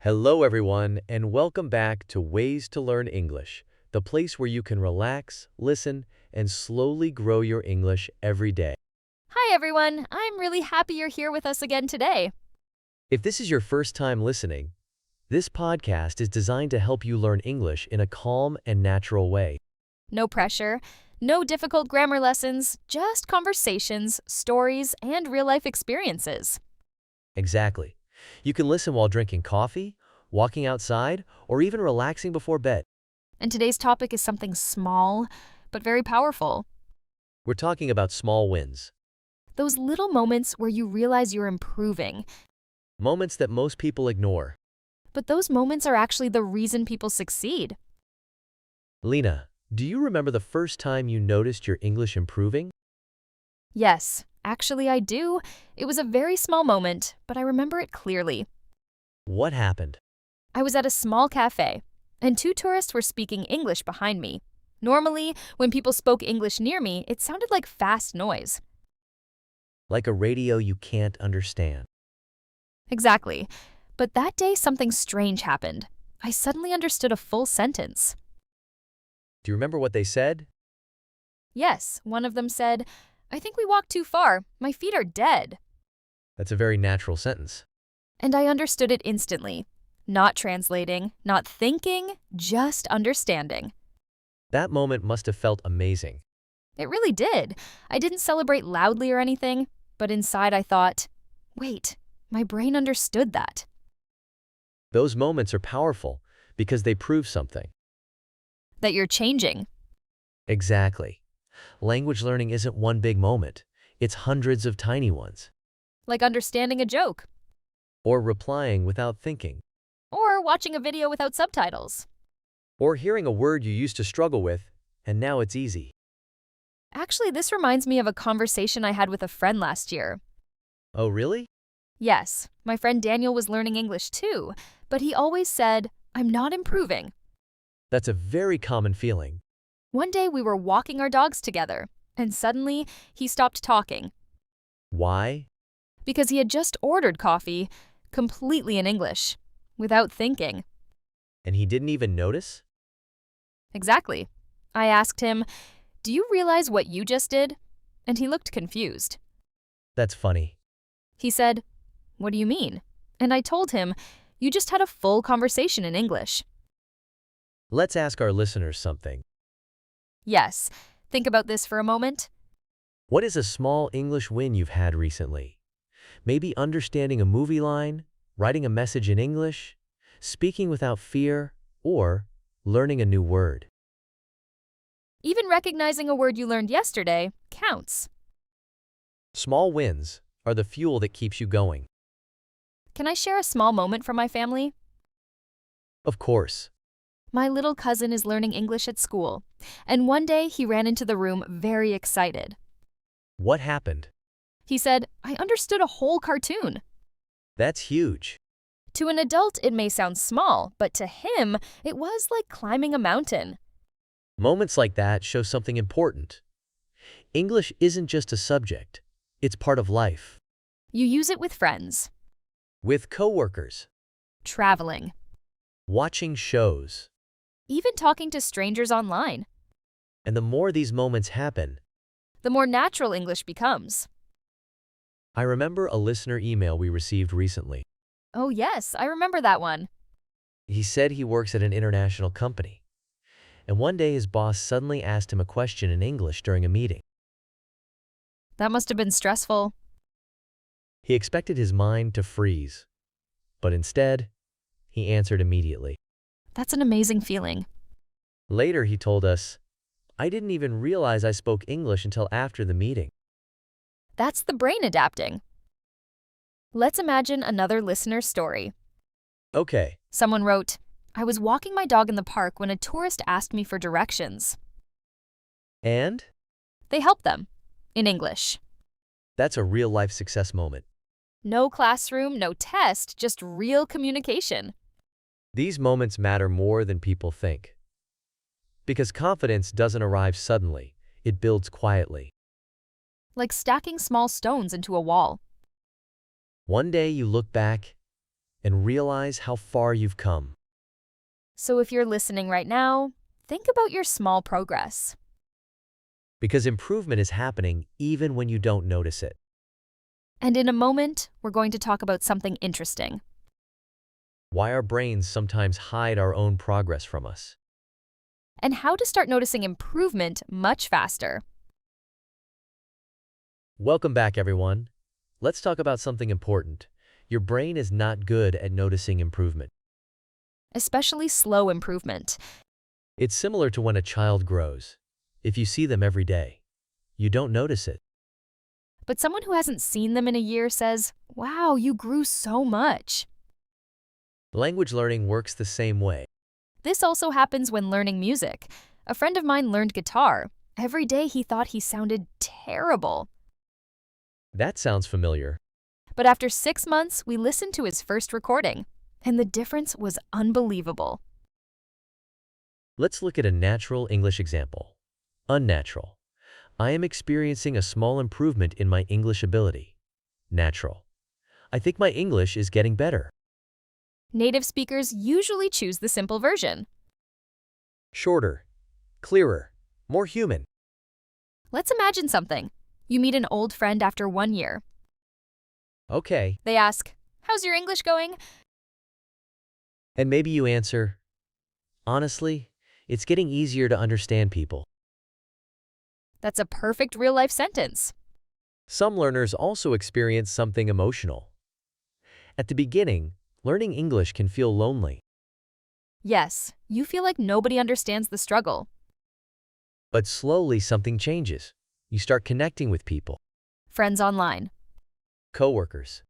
Hello, everyone, and welcome back to Ways to Learn English, the place where you can relax, listen, and slowly grow your English every day. Hi, everyone. I'm really happy you're here with us again today. If this is your first time listening, this podcast is designed to help you learn English in a calm and natural way. No pressure, no difficult grammar lessons, just conversations, stories, and real life experiences. Exactly. You can listen while drinking coffee, walking outside, or even relaxing before bed. And today's topic is something small, but very powerful. We're talking about small wins, Those little moments where you realize you're improving. moments that most people ignore. But those moments are actually the reason people succeed. Lena, do you remember the first time you noticed your English improving? Yes, actually, I do. It was a very small moment, but I remember it clearly. What happened? I was at a small cafe, and two tourists were speaking English behind me. Normally, when people spoke English near me, it sounded like fast noise. Like a radio you can't understand. Exactly. But that day, something strange happened. I suddenly understood a full sentence. Do you remember what they said? Yes, one of them said, "I think we walked too far. My feet are dead." That's a very natural sentence. And I understood it instantly. Not translating, not thinking, just understanding. That moment must have felt amazing. It really did. I didn't celebrate loudly or anything, but inside I thought, wait, my brain understood that. Those moments are powerful because they prove something. That you're changing. Exactly. Language learning isn't one big moment. It's hundreds of tiny ones. Like understanding a joke. Or replying without thinking. Or watching a video without subtitles. Or hearing a word you used to struggle with, and now it's easy. Actually, this reminds me of a conversation I had with a friend last year. Oh, really? Yes, my friend Daniel was learning English too, but he always said, "I'm not improving." That's a very common feeling. One day we were walking our dogs together, and suddenly he stopped talking Why? because he had just ordered coffee, completely in English, without thinking. And he didn't even notice? Exactly. I asked him, "Do you realize what you just did?" And he looked confused. That's funny. He said, "What do you mean?" And I told him, "You just had a full conversation in English." Let's ask our listeners something. Yes, think about this for a moment. What is a small English win you've had recently? Maybe understanding a movie line, writing a message in English, speaking without fear, or learning a new word. Even recognizing a word you learned yesterday counts. Small wins are the fuel that keeps you going. Can I share a small moment from my family? Of course. My little cousin is learning English at school, and one day he ran into the room very excited. What happened? He said, "I understood a whole cartoon." That's huge. To an adult, it may sound small, but to him, it was like climbing a mountain. Moments like that show something important. English isn't just a subject. It's part of life. You use it with friends, With coworkers, traveling, watching shows. even talking to strangers online. And the more these moments happen, The more natural English becomes. I remember a listener email we received recently. Oh yes, I remember that one. He said he works at an international company. And one day his boss suddenly asked him a question in English during a meeting. That must have been stressful. He expected his mind to freeze. But instead, he answered immediately. That's an amazing feeling. Later, he told us, "I didn't even realize I spoke English until after the meeting." That's the brain adapting. Let's imagine another listener's story. Okay, Someone wrote, "I was walking my dog in the park when a tourist asked me for directions." and They helped them. In English. that's a real-life success moment. No classroom, no test, just real communication. These moments matter more than people think. Because confidence doesn't arrive suddenly, it builds quietly. Like stacking small stones into a wall. One day you look back and realize how far you've come. So if you're listening right now, think about your small progress. Because improvement is happening even when you don't notice it. And in a moment, we're going to talk about something interesting. Why our brains sometimes hide our own progress from us. And how to start noticing improvement much faster. Welcome back, everyone. Let's talk about something important. Your brain is not good at noticing improvement. Especially slow improvement. It's similar to when a child grows. If you see them every day, you don't notice it. But someone who hasn't seen them in a year says, "Wow, you grew so much." Language learning works the same way. This also happens when learning music. A friend of mine learned guitar. Every day he thought he sounded terrible. That sounds familiar. But after 6 months, we listened to his first recording, and the difference was unbelievable. Let's look at a natural English example. Unnatural. I am experiencing a small improvement in my English ability. Natural. I think my English is getting better. Native speakers usually choose the simple version. Shorter, clearer, more human. Let's imagine something. You meet an old friend after 1 year. Okay, They ask, "How's your English going?" and maybe you answer, honestly, it's getting easier to understand people. That's a perfect real-life sentence. Some learners also experience something emotional. At the beginning, learning English can feel lonely, Yes, you feel like nobody understands the struggle. but slowly something changes. You start connecting with people, Friends online. coworkers.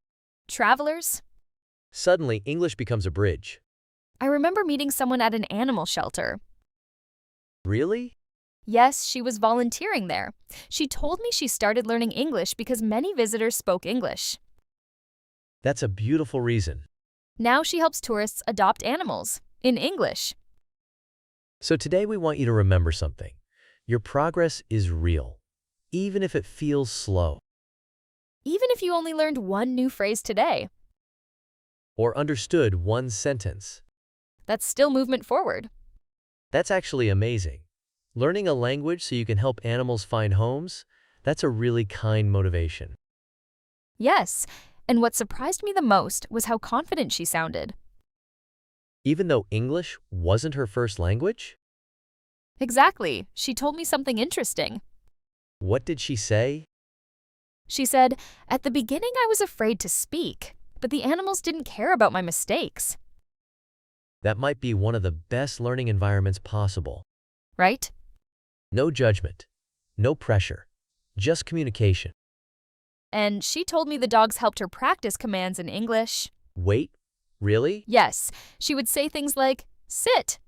Travelers. Suddenly, English becomes a bridge. I remember meeting someone at an animal shelter. Really? Yes, she was volunteering there. She told me she started learning English because many visitors spoke English. That's a beautiful reason. Now she helps tourists adopt animals in English. So today we want you to remember something. Your progress is real, even if it feels slow Even if you only learned one new phrase today, or understood one sentence. that's still movement forward. That's actually amazing. Learning a language so you can help animals find homes, that's a really kind motivation. Yes, and what surprised me the most was how confident she sounded. Even though English wasn't her first language? Exactly, she told me something interesting. What did she say? She said, "At the beginning I was afraid to speak, but the animals didn't care about my mistakes." That might be one of the best learning environments possible. Right? No judgment, no pressure, just communication. And she told me the dogs helped her practice commands in English. Wait, really? Yes, she would say things like, "Sit,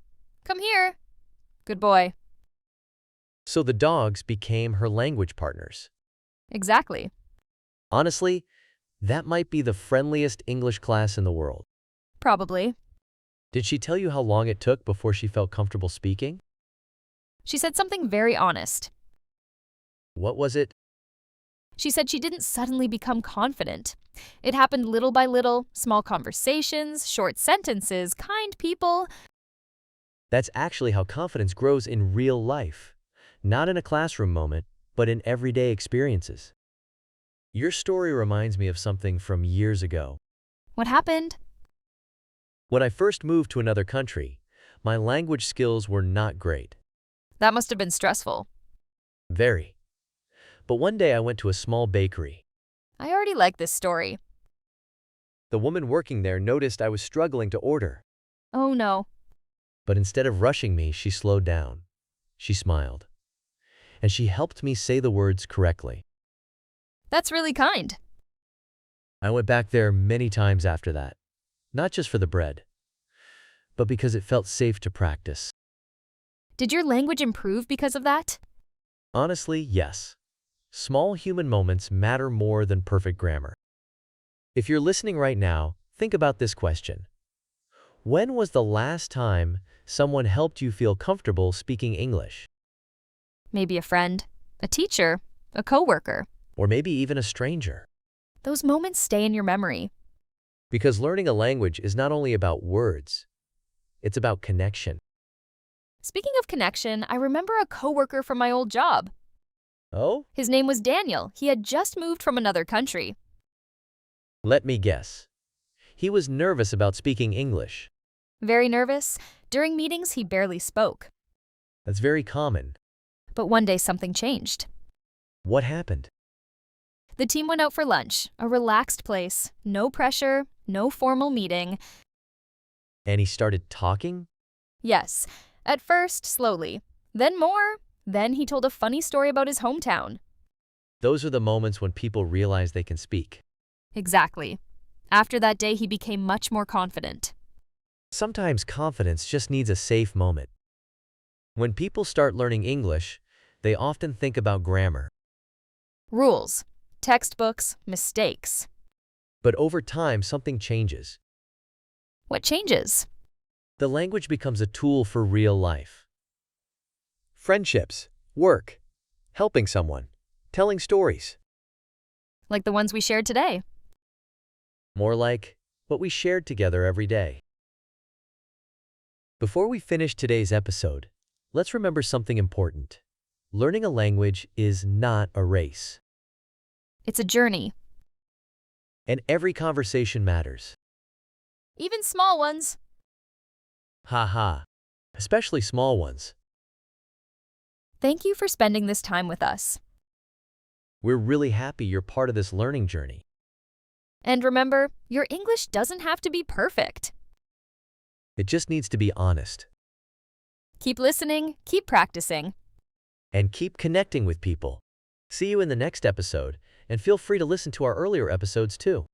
come here, good boy." So the dogs became her language partners. Exactly. Honestly, that might be the friendliest English class in the world. Probably. Did she tell you how long it took before she felt comfortable speaking? She said something very honest. What was it? She said she didn't suddenly become confident. It happened little by little, small conversations, short sentences, kind people. That's actually how confidence grows in real life. Not in a classroom moment, but in everyday experiences. Your story reminds me of something from years ago. What happened? When I first moved to another country, my language skills were not great. That must have been stressful. Very. But one day I went to a small bakery. I already like this story. The woman working there noticed I was struggling to order. Oh no. But instead of rushing me, she slowed down. She smiled. And she helped me say the words correctly. That's really kind. I went back there many times after that. Not just for the bread, but because it felt safe to practice. Did your language improve because of that? Honestly, yes. Small human moments matter more than perfect grammar. If you're listening right now, think about this question. When was the last time someone helped you feel comfortable speaking English? Maybe a friend, a teacher, a coworker. Or maybe even a stranger? Those moments stay in your memory. Because learning a language is not only about words, it's about connection. Speaking of connection, I remember a coworker from my old job. Oh? His name was Daniel. He had just moved from another country. Let me guess. He was nervous about speaking English. Very nervous. During meetings, he barely spoke. That's very common. But one day something changed. What happened? The team went out for lunch, a relaxed place, no pressure, no formal meeting. And he started talking? Yes, at first, slowly. Then more. Then he told a funny story about his hometown. Those are the moments when people realize they can speak. Exactly. After that day, he became much more confident. Sometimes confidence just needs a safe moment. When people start learning English, they often think about grammar. Rules, textbooks, mistakes. But over time, something changes. What changes? The language becomes a tool for real life. Friendships, work, helping someone, telling stories. Like the ones we shared today. More like what we shared together every day. Before we finish today's episode, let's remember something important. Learning a language is not a race. It's a journey. And every conversation matters. Even small ones. Haha. Especially small ones. Thank you for spending this time with us. We're really happy you're part of this learning journey. And remember, your English doesn't have to be perfect. It just needs to be honest. Keep listening, keep practicing. And keep connecting with people. See you in the next episode, and feel free to listen to our earlier episodes too.